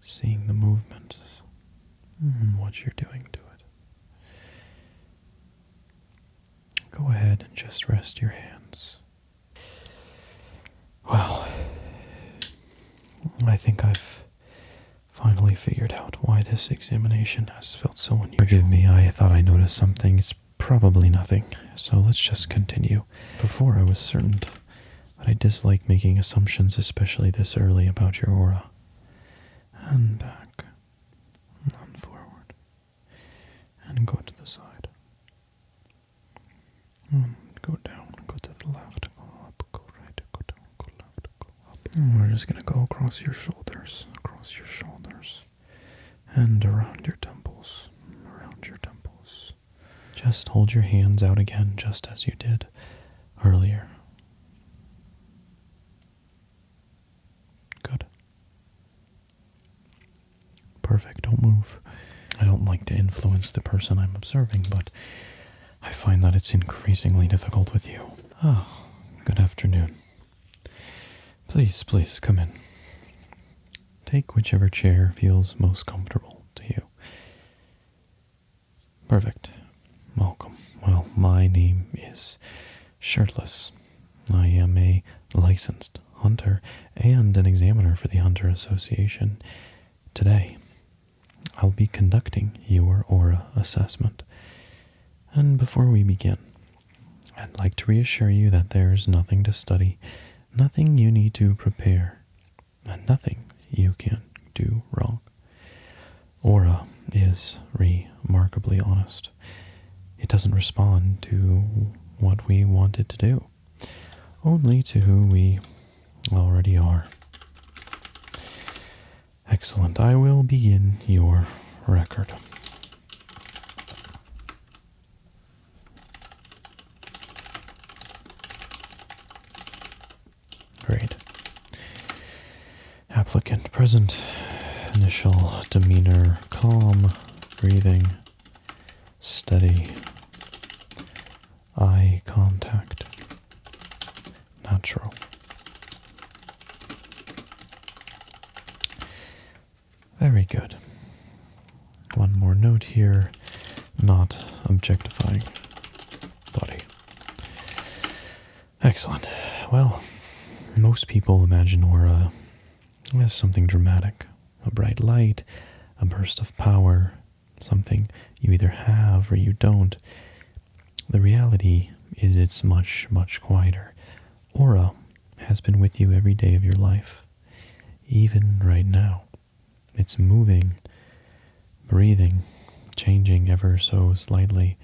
seeing the movement, what you're doing to it. Go ahead and just rest your hands. Well, I think I've finally figured out why this examination has felt so unusual. Forgive me, I thought I noticed something. It's probably nothing, so let's just continue. Before I was certain that I dislike making assumptions, especially this early, about your aura. And back, and forward, and go to the side. And go down, go to the left, go up, go right, go down, go left, go up. And we're just going to go across your shoulders, and around your temples, Just hold your hands out again, just as you did earlier. Good. Perfect, don't move. I don't like to influence the person I'm observing, but I find that it's increasingly difficult with you. Oh, good afternoon. Please, come in. Take whichever chair feels most comfortable to you. Perfect. Welcome. Well, my name is Shirtless. I am a licensed hunter and an examiner for the Hunter Association. Today, I'll be conducting your aura assessment. And before we begin, I'd like to reassure you that there's nothing to study, nothing you need to prepare, and nothing you can do wrong. Aura is remarkably honest. It doesn't respond to what we want it to do, only to who we already are. Excellent. I will begin your record. Great. Applicant present. Initial demeanor calm, breathing steady, eye contact natural. Very good. One more note here, not objectifying body. Excellent. Well, most people imagine aura as something dramatic, a bright light, a burst of power, something you either have or you don't. The reality is it's much, much quieter. Aura has been with you every day of your life, even right now. It's moving, breathing, changing ever so slightly.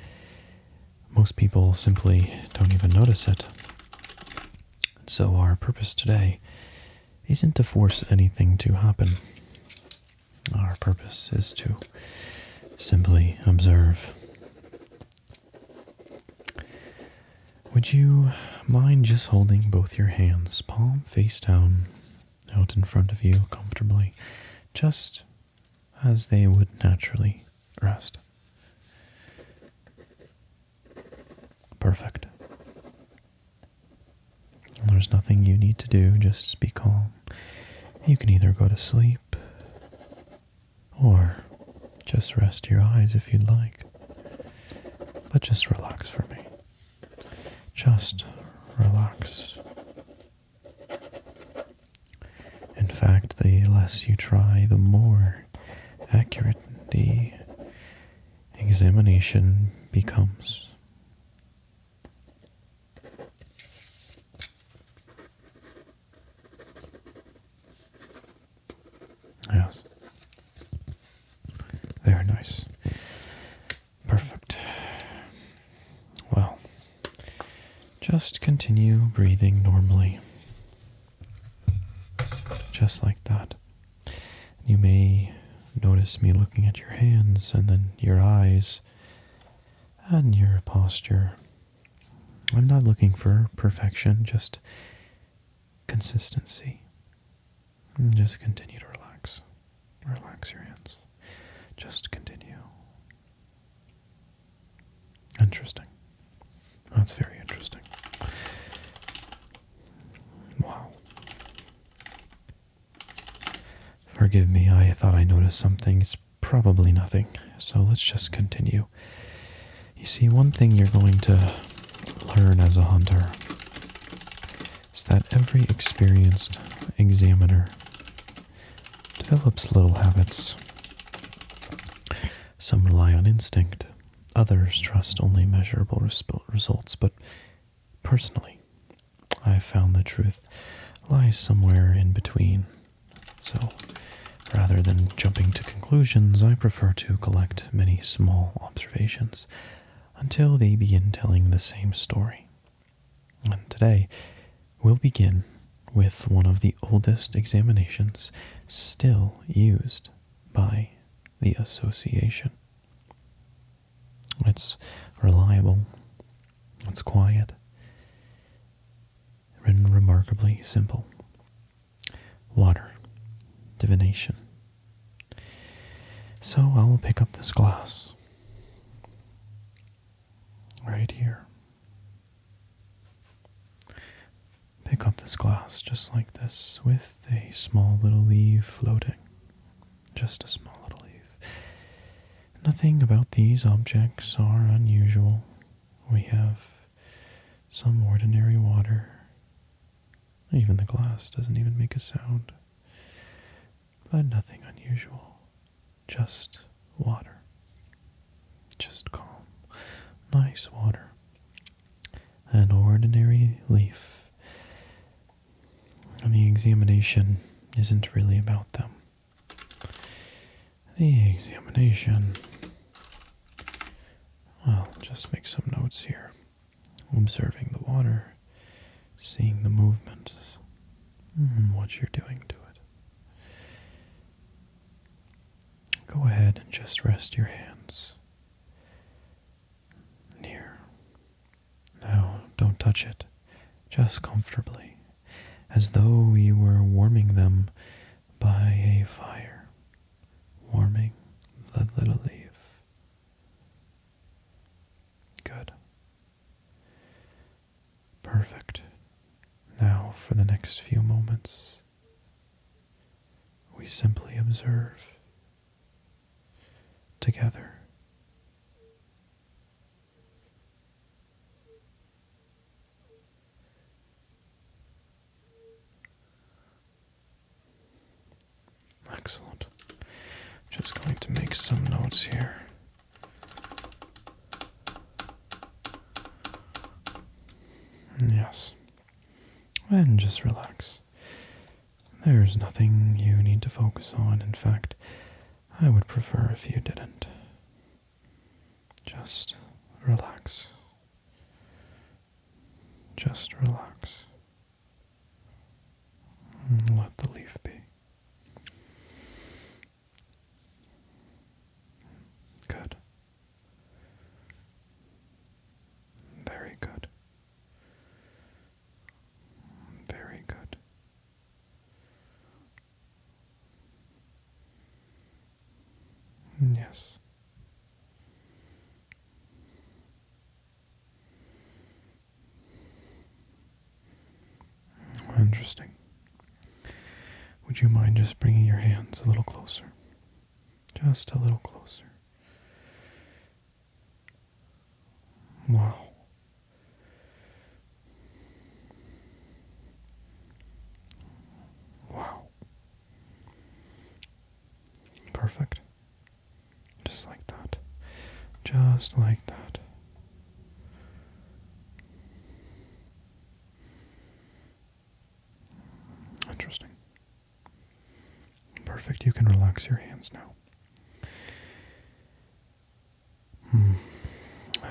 Most people simply don't even notice it. So our purpose today isn't to force anything to happen. Our purpose is to simply observe. Would you mind just holding both your hands, palm face down, out in front of you comfortably, just as they would naturally rest? Perfect. There's nothing you need to do, just be calm. You can either go to sleep or just rest your eyes if you'd like. But just relax for me. Just relax. In fact, the less you try, the more accurate the examination becomes. Yes. Very nice. Perfect. Well, just continue breathing normally. Just like that. You may notice me looking at your hands and then your eyes and your posture. I'm not looking for perfection, just consistency. And just continue to relax. Relax your hands. Just continue. Interesting. That's very interesting. Wow. Forgive me, I thought I noticed something. It's probably nothing, so let's just continue. You see, one thing you're going to learn as a hunter is that every experienced examiner develops little habits. Some rely on instinct, others trust only measurable results, but personally, I've found the truth lies somewhere in between. So, rather than jumping to conclusions, I prefer to collect many small observations until they begin telling the same story. And today, we'll begin with one of the oldest examinations still used by the association. It's reliable, it's quiet, and remarkably simple. Water, divination. So I'll pick up this glass right here. Pick up this glass just like this with a small little leaf floating. Just a small little leaf. Nothing about these objects are unusual. We have some ordinary water. Even the glass doesn't even make a sound. But nothing unusual. Just water. Just calm. Nice water. An ordinary leaf. And the examination isn't really about them. The examination... Well, just make some notes here. Observing the water, seeing the movement, what you're doing to it. Go ahead and just rest your hands near. Now, don't touch it, just comfortably, as though you were warming them by a fire, warming the little leaf. Good. Perfect. Now, for the next few moments, we simply observe together. Excellent. Just going to make some notes here. Yes. And just relax. There's nothing you need to focus on. In fact, I would prefer if you didn't. Just relax. Just relax. And let the leaf be. Good. Very good. Very good. Yes. Interesting. Would you mind just bringing your hands a little closer? Just a little closer. Wow. Wow. Perfect. Just like that. Just like that. Interesting. Perfect. You can relax your hands now.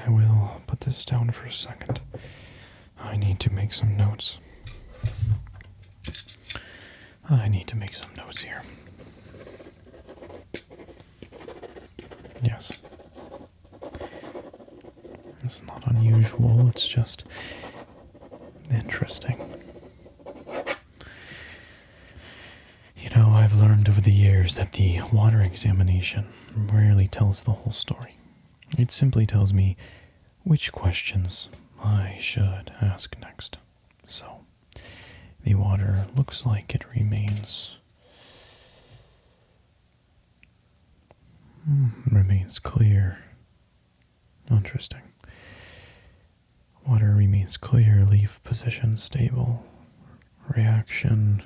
I will put this down for a second. I need to make some notes. Here. Yes. It's not unusual, it's just interesting. You know, I've learned over the years that the water examination rarely tells the whole story. It simply tells me which questions I should ask next. So, the water looks like it remains remains clear. Interesting. Water remains clear, leaf position stable. Reaction.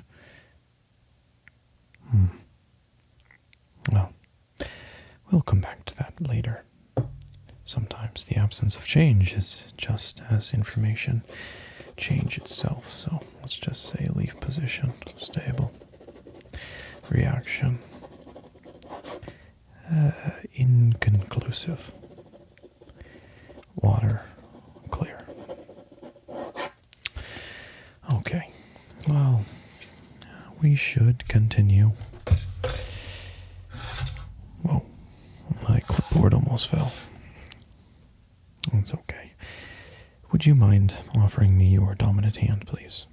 Well, we'll come back to that later. Sometimes the absence of change is just as information change itself, so let's just say leaf position stable. Reaction. Inconclusive. Water clear. Okay, well, we should continue. Whoa, my clipboard almost fell. That's okay. Would you mind offering me your dominant hand, please?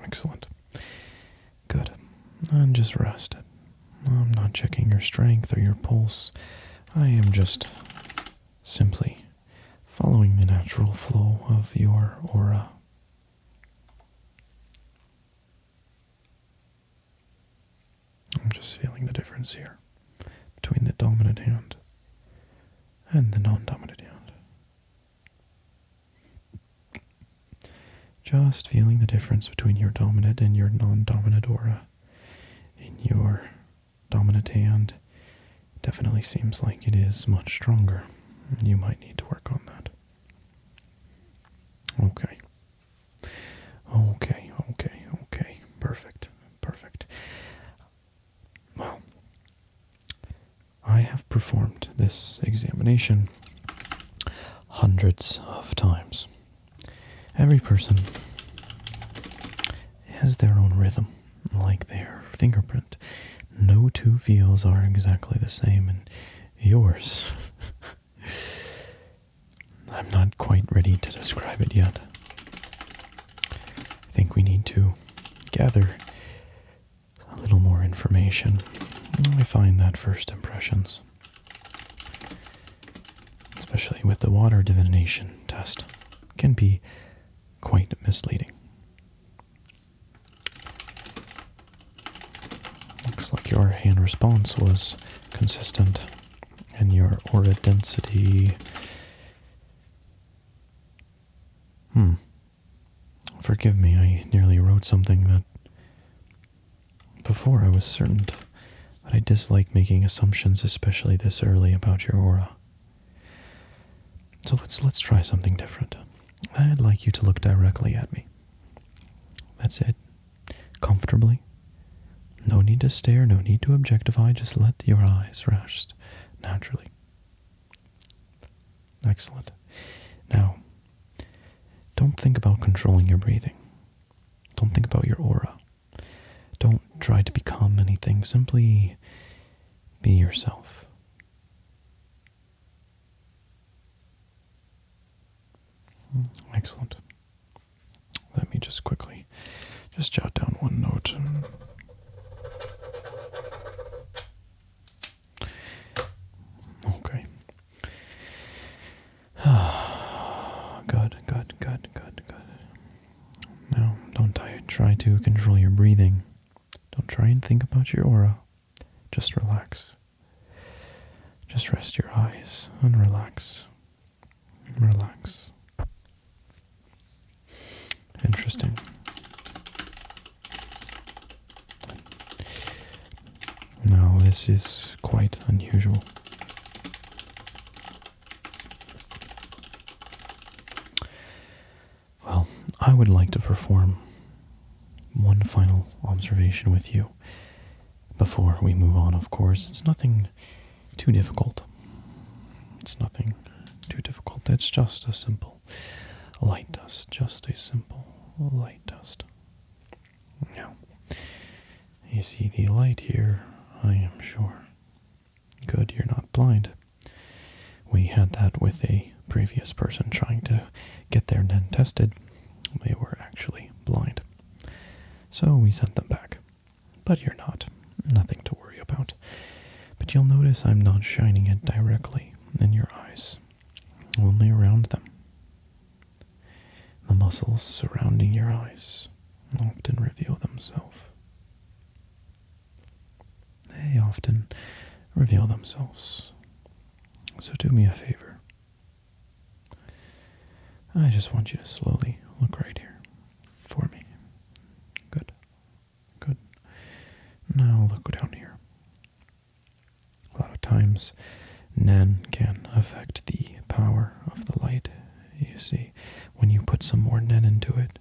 Excellent. Good. And just rest it. I'm not checking your strength or your pulse. I am just simply following the natural flow of your aura. I'm just feeling the difference here between the dominant hand and the non-dominant hand. Just feeling the difference between your dominant and your non-dominant aura. In your dominant hand, it definitely seems like it is much stronger. You might need to work on that. Okay. Okay. Perfect. Well, I have performed this examination hundreds of times. Every person has their own rhythm, like their fingerprint. No two feels are exactly the same, and yours, I'm not quite ready to describe it yet. I think we need to gather a little more information. I find that first impressions, especially with the water divination test, can be quite misleading. Looks like your hand response was consistent, and your aura density... Forgive me, I nearly wrote something that before I was certain that I dislike making assumptions, especially this early, about your aura. So let's try something different. I'd like you to look directly at me. That's it. Comfortably. No need to stare, no need to objectify, just let your eyes rest naturally. Excellent. Now, don't think about controlling your breathing. Don't think about your aura. Don't try to become anything. Simply be yourself. Excellent. Let me just quickly jot down one note. Okay. Good. Now, don't try to control your breathing. Don't try and think about your aura. Just relax. Just rest your eyes and relax. Relax. Interesting. Now, this is quite unusual. Well, I would like to perform one final observation with you before we move on, of course. It's nothing too difficult. It's just a simple light dust. Just a simple light dust. Now, you see the light here, I am sure. Good, you're not blind. We had that with a previous person trying to get their net tested. They were actually blind. So we sent them back. But you're not. Nothing to worry about. But you'll notice I'm not shining it directly in your eyes, only around them. The muscles surrounding your eyes often reveal themselves. They often reveal themselves. So do me a favor. I just want you to slowly look right here for me. Good. Good. Now look down here. A lot of times, Nen can affect the power of the light. You see, when you put some more Nen into it,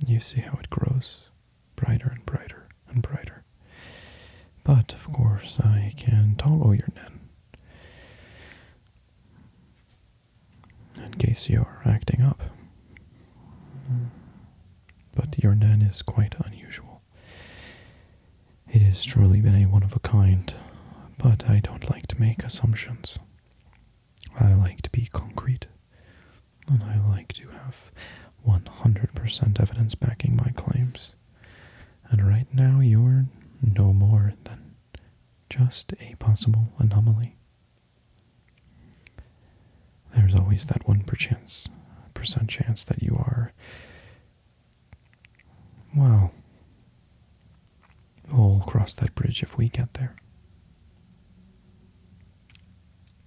you see how it grows brighter and brighter and brighter. But, of course, I can toggle your Nen in case you're acting up. But your Nen is quite unusual. It has truly been a one-of-a-kind, but I don't like to make assumptions. I like to be concrete, and I like to have 100% evidence backing my claims. And right now you're no more than just a possible anomaly. There's always that 1% chance that you are, well, we'll cross that bridge if we get there.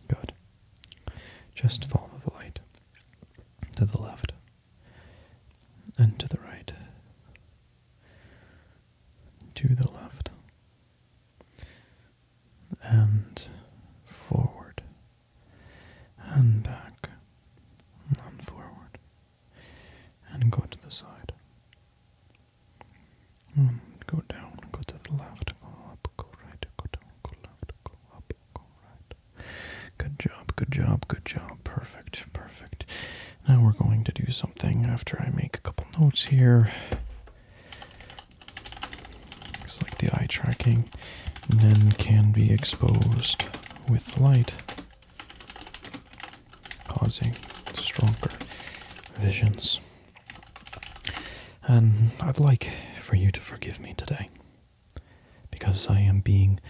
Good. Just follow the light. To the left. And to the right. To the left. And forward. And back. And forward. And go to the side. And go down. Go to the left. Go up. Go right. Go down. Go left. Go up. Go right. Good job. Good job. Good job. Perfect. Perfect. Now we're going to do something after I make a couple notes here. It's like the eye tracking. Then can be exposed with light, causing stronger visions. And I'd like for you to forgive me today, because I am being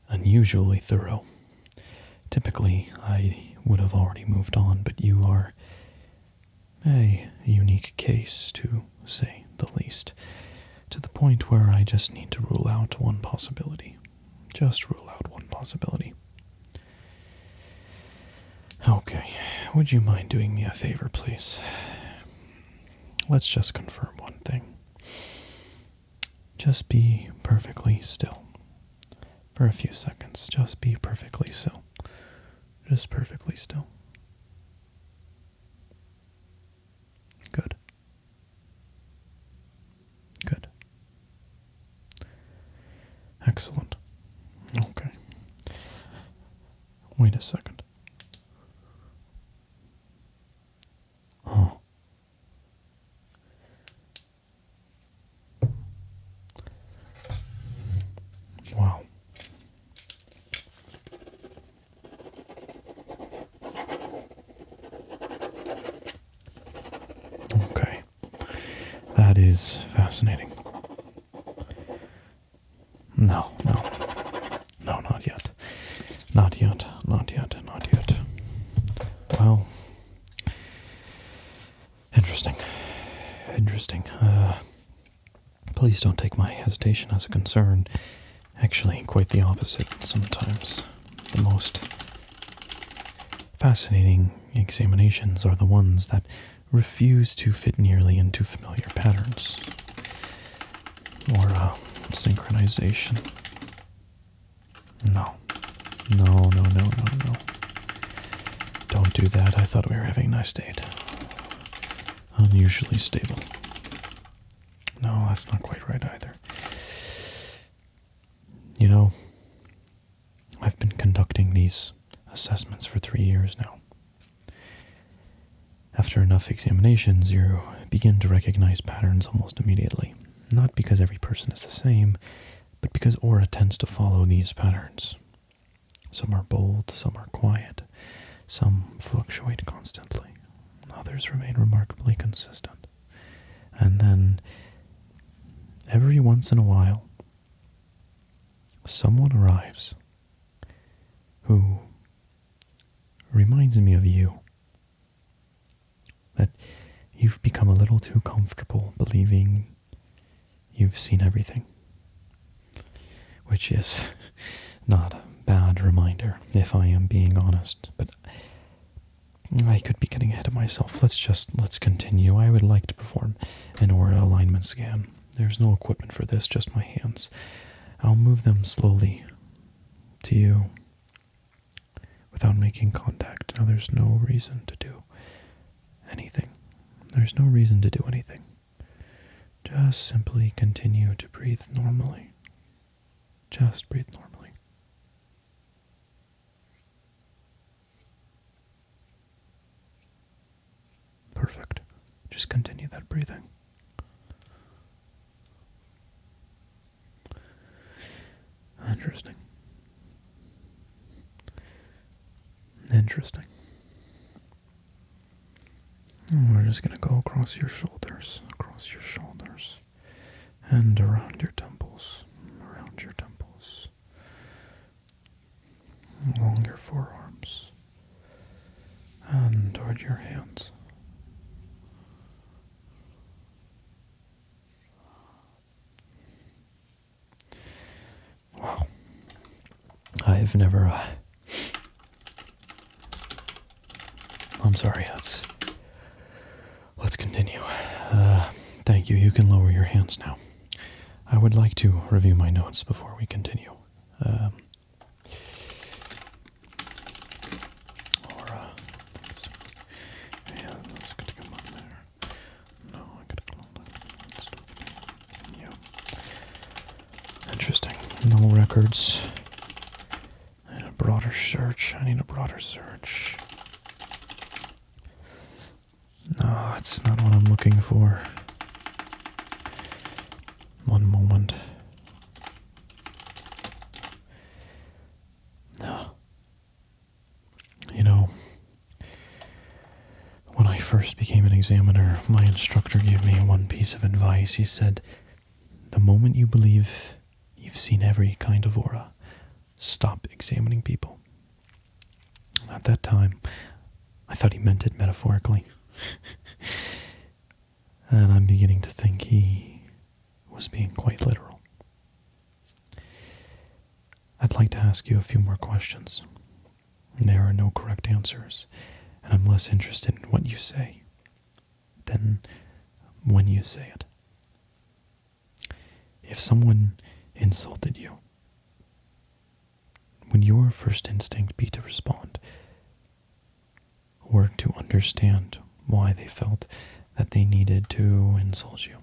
unusually thorough. Typically, I would have already moved on, but you are a unique case, to say the least, to the point where I just need to rule out one possibility. Just rule out one possibility. Okay, would you mind doing me a favor, please? Let's just confirm one thing. Just be perfectly still. For a few seconds, just be perfectly still. Just perfectly still. Good. Good. Excellent. Okay. Wait a second. Oh. Wow. Okay. That is fascinating. No, no. No, not yet. Not yet, not yet, not yet. Well, interesting. Interesting. Please don't take my hesitation as a concern. Actually, quite the opposite sometimes. The most fascinating examinations are the ones that refuse to fit nearly into familiar patterns. Or, synchronization. No. No, no, no, no, no. Don't do that. I thought we were having a nice date. Unusually stable. No, that's not quite right either. You know, I've been conducting these assessments for 3 years now. After enough examinations, you begin to recognize patterns almost immediately. Not because every person is the same, but because aura tends to follow these patterns. Some are bold, some are quiet, some fluctuate constantly, others remain remarkably consistent. And then, every once in a while, someone arrives who reminds me of you. That you've become a little too comfortable believing you've seen everything. Which is not bad reminder, if I am being honest, but I could be getting ahead of myself. Let's continue. I would like to perform an aura alignment scan. There's no equipment for this, just my hands. I'll move them slowly to you without making contact. Now, there's no reason to do anything. There's no reason to do anything. Just simply continue to breathe normally. Just breathe normally. Perfect. Just continue that breathing. Interesting. Interesting. And we're just going to go across your shoulders, and around your temples, along your forearms, and toward your hands. Wow. I've never, I'm sorry, let's continue. Thank you. You can lower your hands now. I would like to review my notes before we continue. Yeah, that's good to come on there. No, I gotta go on that. Yeah. Interesting. No records. I need a broader search. No, it's not what I'm looking for. One moment. No. You know, when I first became an examiner, my instructor gave me one piece of advice. He said, the moment you believe you've seen every kind of aura, stop examining people. At that time, I thought he meant it metaphorically. And I'm beginning to think he was being quite literal. I'd like to ask you a few more questions. There are no correct answers, and I'm less interested in what you say than when you say it. If someone insulted you, would your first instinct be to respond, or to understand why they felt that they needed to insult you?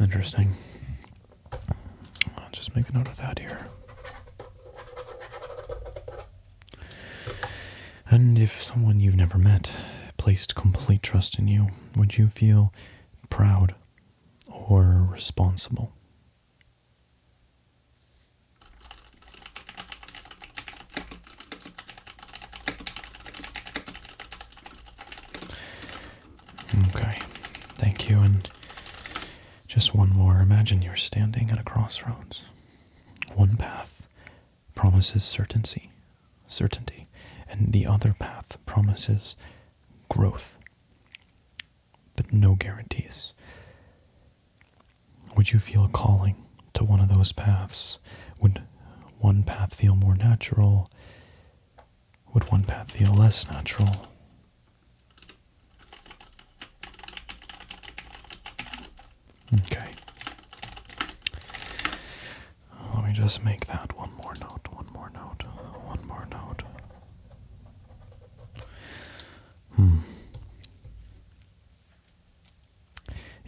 Interesting. I'll just make a note of that here. And if someone you've never met placed complete trust in you, would you feel proud or responsible? Okay, thank you. And just one more. Imagine you're standing at a crossroads. One path promises certainty, and the other path promises growth, but no guarantees. Would you feel a calling to one of those paths? Would one path feel more natural? Would one path feel less natural? Okay. Let me just make that one more note.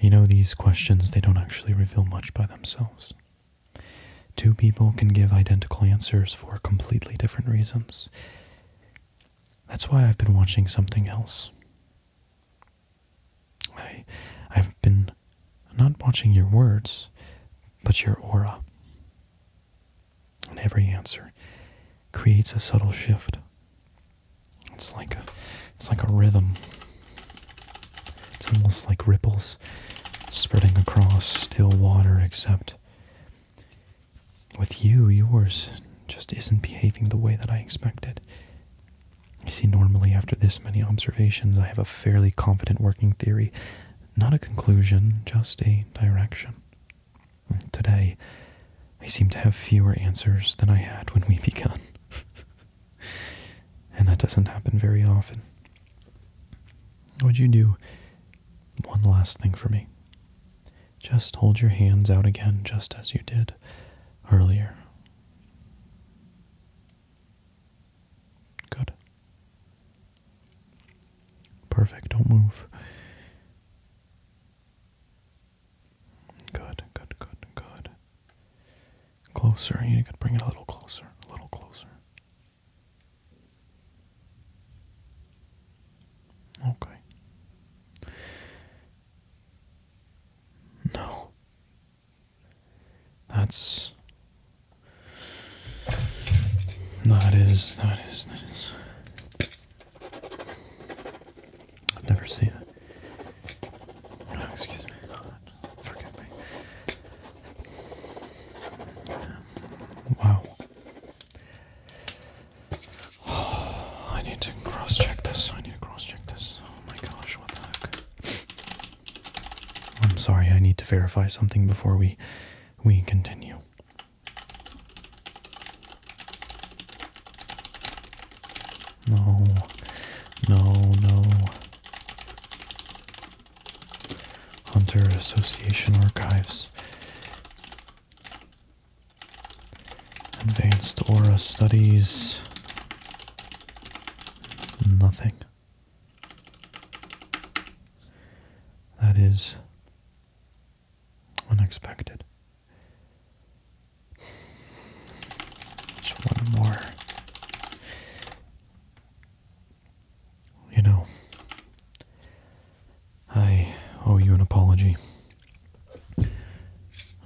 You know, these questions, they don't actually reveal much by themselves. Two people can give identical answers for completely different reasons. That's why I've been watching something else. I've been not watching your words, but your aura. And every answer creates a subtle shift. It's like a rhythm. It's almost like ripples spreading across still water, except with you, yours just isn't behaving the way that I expected. You see, normally after this many observations, I have a fairly confident working theory Not a conclusion, just a direction. Today, I seem to have fewer answers than I had when we began. And that doesn't happen very often. Would you do one last thing for me? Just hold your hands out again, just as you did earlier. Good. Perfect. Don't move. Good, good, good, good. Closer. You could bring it a little closer. A little closer. Okay. No. That is. I've never seen it. Oh, excuse me. Forgive me. Wow. I need to cross-check this. Oh my gosh, what the heck? I'm sorry, I need to verify something before we continue. No. Hunter Association Archives. Advanced Aura Studies. Nothing. That is unexpected. Just one more. I owe you an apology.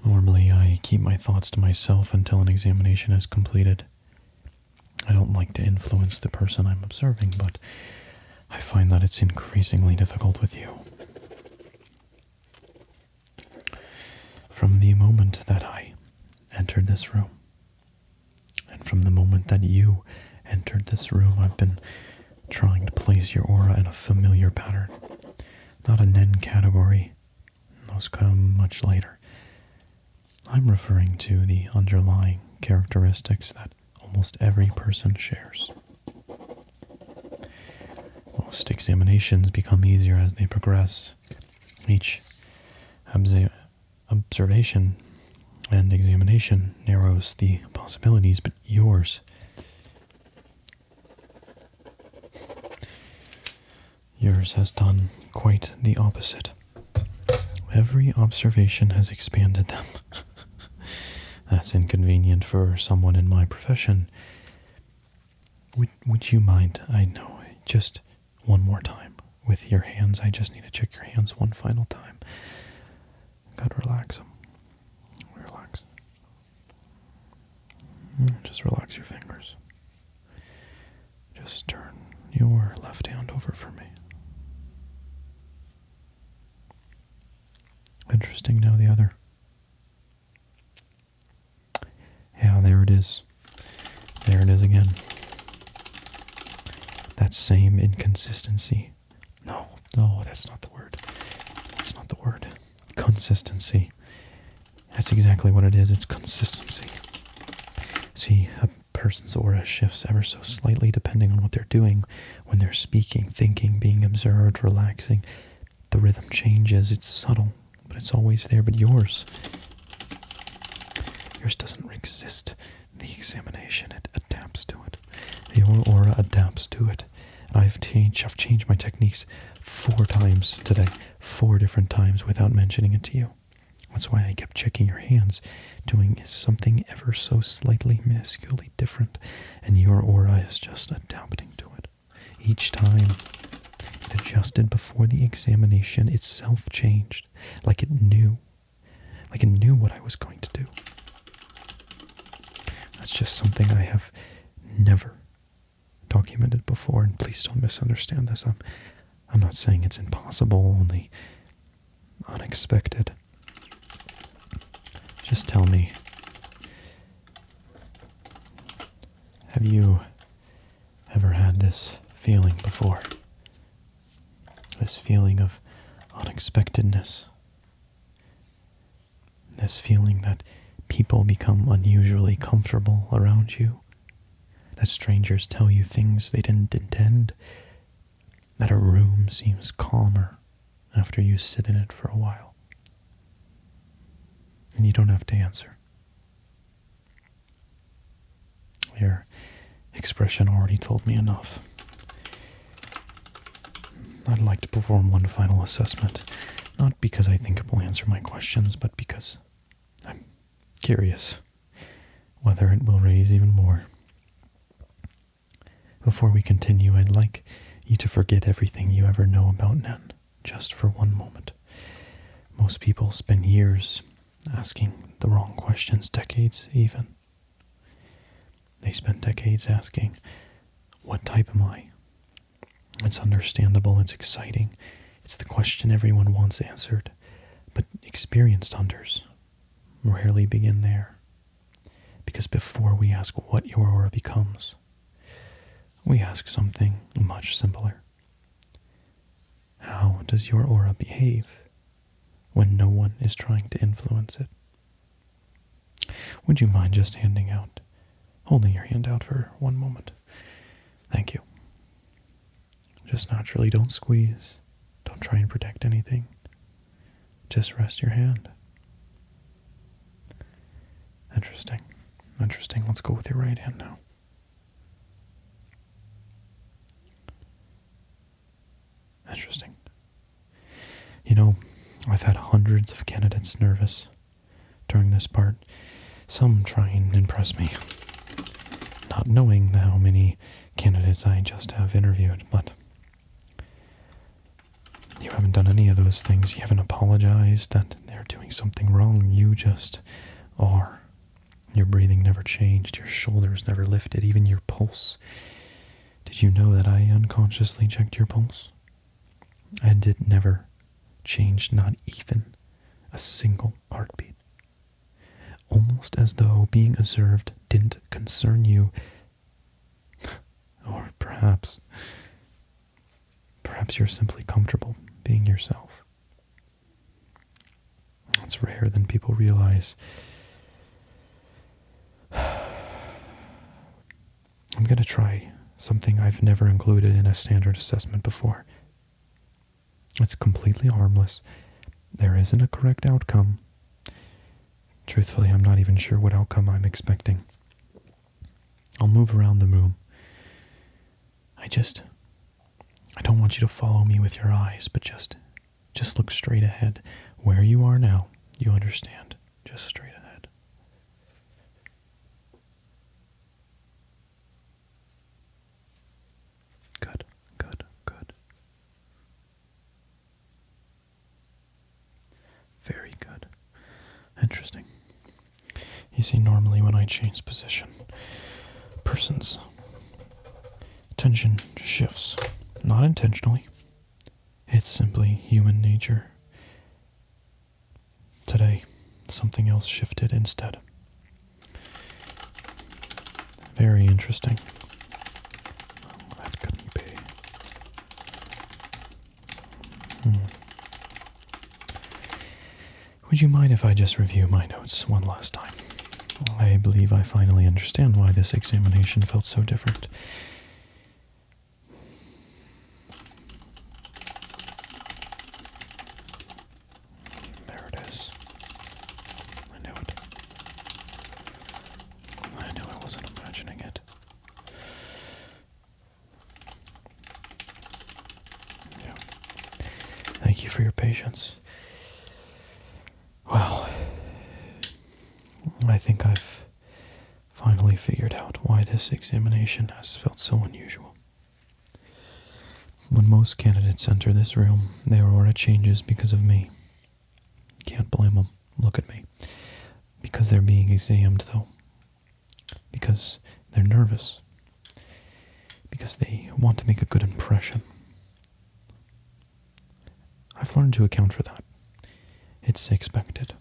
Normally, I keep my thoughts to myself until an examination is completed. I don't like to influence the person I'm observing, but I find that it's increasingly difficult with you. From the moment that I entered this room, and from the moment that you entered this room, I've been trying to place your aura in a familiar pattern. Not a Nen category. Those come much later. I'm referring to the underlying characteristics that almost every person shares. Most examinations become easier as they progress. Each observation and examination narrows the possibilities, but yours has done quite the opposite. Every observation has expanded them. That's inconvenient for someone in my profession. Would you mind, I know, just one more time with your hands? I just need to check your hands one final time. Gotta relax them. Relax. Just relax your fingers. Just turn your left hand over for me. Interesting, now the other. Yeah, there it is. There it is again. That same inconsistency. No, that's not the word. That's not the word. Consistency. That's exactly what it is. It's consistency. See, a person's aura shifts ever so slightly depending on what they're doing. When they're speaking, thinking, being observed, relaxing, the rhythm changes. It's subtle, but it's always there. But yours doesn't resist the examination. It adapts to it. Your aura adapts to it. And I've changed my techniques 4 times today. 4 different times without mentioning it to you. That's why I kept checking your hands, doing something ever so slightly minusculely different. And your aura is just adapting to it. Each time it adjusted before the examination itself changed. Like it knew. Like it knew what I was going to do. That's just something I have never documented before, and please don't misunderstand this. I'm not saying it's impossible, only unexpected. Just tell me, have you ever had this feeling before? This feeling of unexpectedness. This feeling that people become unusually comfortable around you, that strangers tell you things they didn't intend, that a room seems calmer after you sit in it for a while. And you don't have to answer. Your expression already told me enough. I'd like to perform one final assessment, not because I think it will answer my questions, but because I'm curious whether it will raise even more. Before we continue, I'd like you to forget everything you ever know about Nen, just for one moment. Most people spend years asking the wrong questions, decades even. They spend decades asking, what type am I? It's understandable, it's exciting, it's the question everyone wants answered, but experienced hunters rarely begin there. Because before we ask what your aura becomes, we ask something much simpler. How does your aura behave when no one is trying to influence it? Would you mind just holding your hand out for one moment? Thank you. Just naturally, don't squeeze. Don't try and protect anything. Just rest your hand. Interesting. Interesting. Let's go with your right hand now. Interesting. You know, I've had hundreds of candidates nervous during this part. Some try and impress me, not knowing how many candidates I just have interviewed, but you haven't done any of those things. You haven't apologized that they're doing something wrong. You just are. Your breathing never changed. Your shoulders never lifted. Even your pulse. Did you know that I unconsciously checked your pulse? And it never changed, not even a single heartbeat. Almost as though being observed didn't concern you. Or perhaps you're simply comfortable being yourself. It's rarer than people realize. I'm going to try something I've never included in a standard assessment before. It's completely harmless. There isn't a correct outcome. Truthfully, I'm not even sure what outcome I'm expecting. I'll move around the room. I don't want you to follow me with your eyes, but just look straight ahead. Where you are now, you understand. Just straight ahead. Good, good, good. Very good. Interesting. You see, normally when I change position, a person's attention shifts. Not intentionally. It's simply human nature. Today, something else shifted instead. Very interesting. That couldn't be. Would you mind if I just review my notes one last time? I believe I finally understand why this examination felt so different. There it is. I knew it. I knew I wasn't imagining it. Yeah. Thank you for your patience. Well, I think I've finally figured out why this examination has felt so unusual. When most candidates enter this room, their aura changes because of me. Can't blame them. Look at me. Because they're being examined, though. Because they're nervous. Because they want to make a good impression. I've learned to account for that. It's expected.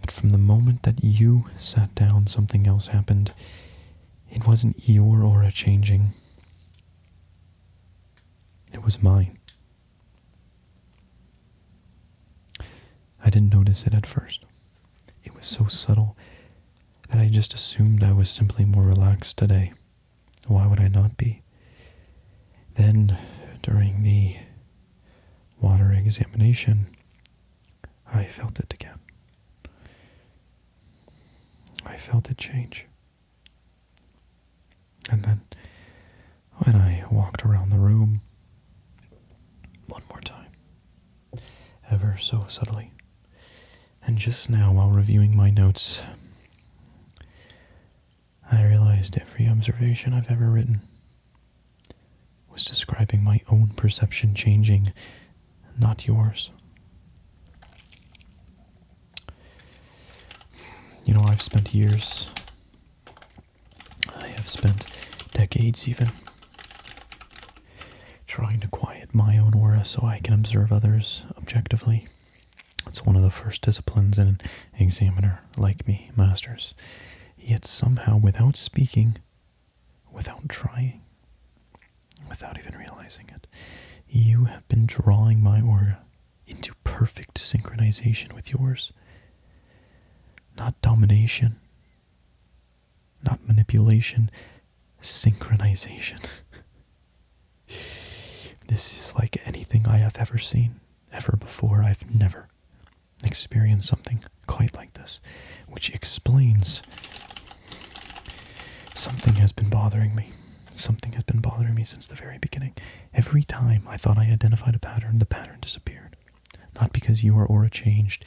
But from the moment that you sat down, something else happened. It wasn't your aura changing. It was mine. didn't notice it at first. It was so subtle that I just assumed I was simply more relaxed today. Why would I not be? Then, during the water examination, I felt it again. I felt it change. And then, when I walked around the room, one more time, ever so subtly, and just now while reviewing my notes, I realized every observation I've ever written was describing my own perception changing, not yours. You know, I've spent years, I have spent decades even, trying to quiet my own aura so I can observe others objectively. It's one of the first disciplines an examiner like me masters. Yet somehow, without speaking, without trying, without even realizing it, you have been drawing my aura into perfect synchronization with yours. Not domination, not manipulation, synchronization. This is like anything I have ever seen, ever before. I've never experienced something quite like this, which explains something has been bothering me. Something has been bothering me since the very beginning. Every time I thought I identified a pattern, the pattern disappeared. Not because your aura changed,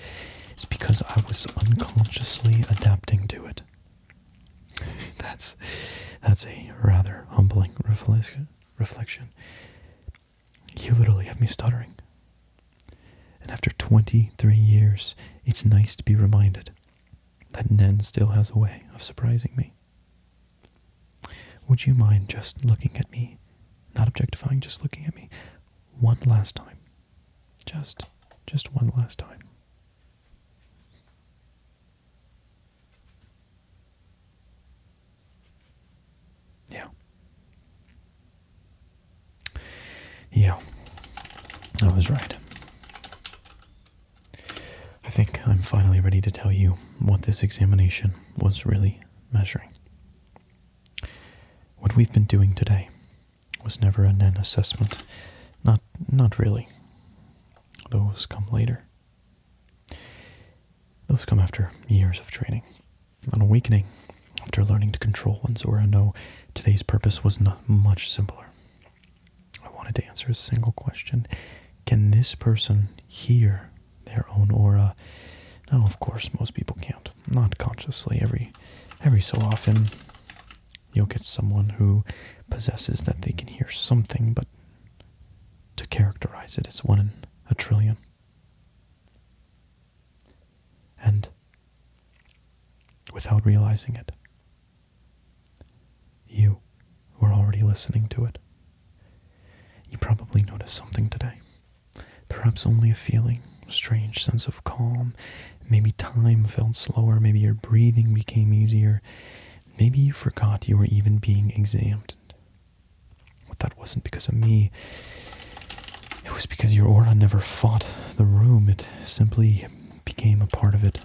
it's because I was unconsciously adapting to it. That's a rather humbling reflection. You literally have me stuttering. And after 23 years, it's nice to be reminded that Nen still has a way of surprising me. Would you mind just looking at me? Not objectifying, just looking at me. One last time. Just one last time. Yeah, I was right. I think I'm finally ready to tell you what this examination was really measuring. What we've been doing today was never a Nen assessment. Not really. Those come later. Those come after years of training. An awakening after learning to control one's aura. No, today's purpose was not much simpler. I wanted to answer a single question. Can this person hear their own aura? Now, of course, most people can't. Not consciously. Every so often, you'll get someone who possesses that they can hear something, but to characterize it, it's 1 in a trillion. And without realizing it, you were already listening to it. You probably noticed something today. Perhaps only a feeling, a strange sense of calm. Maybe time felt slower. Maybe your breathing became easier. Maybe you forgot you were even being examined. But that wasn't because of me. It was because your aura never fought the room. It simply became a part of it.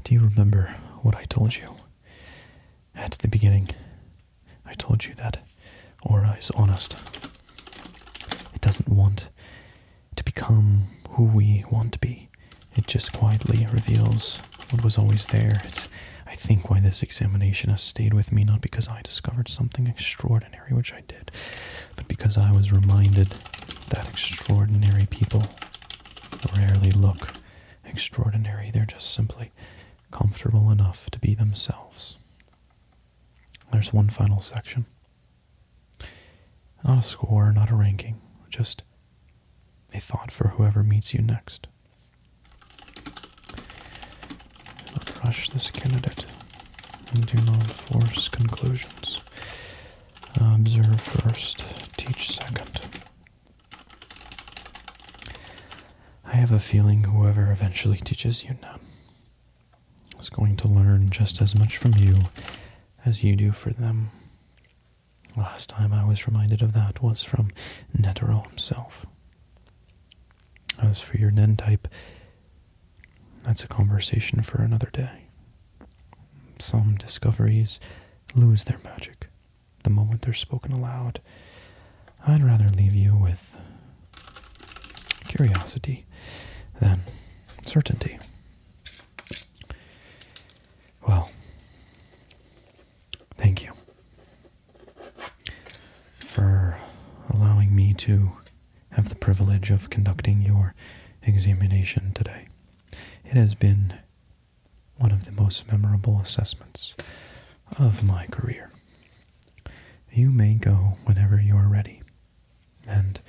Do you remember what I told you at the beginning? I told you that aura is honest. It doesn't want to become who we want to be. It just quietly reveals what was always there. It's, I think, why this examination has stayed with me, not because I discovered something extraordinary, which I did, but because I was reminded that extraordinary people rarely look extraordinary. They're just simply comfortable enough to be themselves. There's one final section. Not a score, not a ranking, just a thought for whoever meets you next. Do not rush this candidate, and do not force conclusions. Observe first, teach second. I have a feeling whoever eventually teaches you now is going to learn just as much from you as you do for them. Last time I was reminded of that was from Netero himself. As for your Nen type, that's a conversation for another day. Some discoveries lose their magic the moment they're spoken aloud. I'd rather leave you with curiosity than certainty. Well, thank you for allowing me to have the privilege of conducting your examination today. It has been one of the most memorable assessments of my career. You may go whenever you are ready, and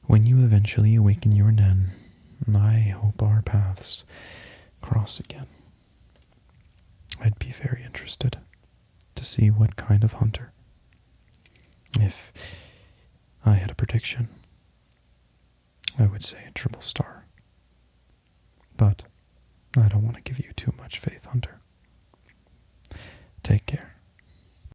when you eventually awaken your Nen, I hope our paths cross again. I'd be very interested to see what kind of hunter. If I had a prediction, I would say a triple star. But I don't want to give you too much faith, Hunter.